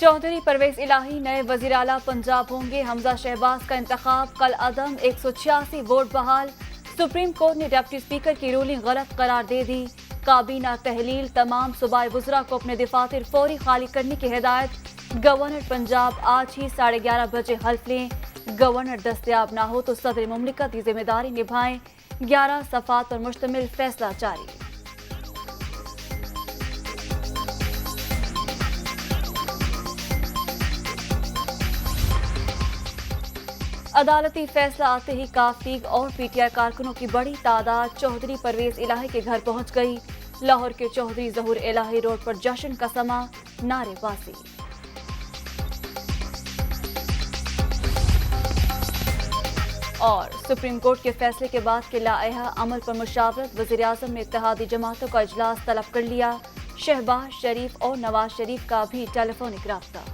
चौधरी परवेज इलाही नए वजीर आला पंजाब होंगे। हमजा शहबाज का इंतखाब कल अदम, 186 वोट बहाल। सुप्रीम कोर्ट ने डिप्टी स्पीकर की रूलिंग गलत करार दे दी। काबीना तहलील, तमाम सूबाई वुज़रा को अपने दफातर फौरी खाली करने की हिदायत। गवर्नर पंजाब आज ही 11:30 बजे हल्फ लें। गवर्नर दस्तयाब ना हो तो सदर मुमलिकत की जिम्मेदारी निभाएं। 11 सफ़ात पर मुश्तमिल फैसला जारी। अदालती फैसला आते ही काफ लीग और पीटीआई कारकुनों की बड़ी तादाद चौधरी परवेज इलाही के घर पहुंच गई। लाहौर के चौधरी ज़हूर इलाही रोड पर जश्न का समा, नारेबाजी। और सुप्रीम कोर्ट के फैसले के बाद के लाइहा अमल पर मुशावरत। वज़ीर-ए-आज़म ने इत्तेहादी जमातों का इजलास तलब कर लिया। शहबाज शरीफ और नवाज शरीफ का भी टेलीफोनिक राब्ता।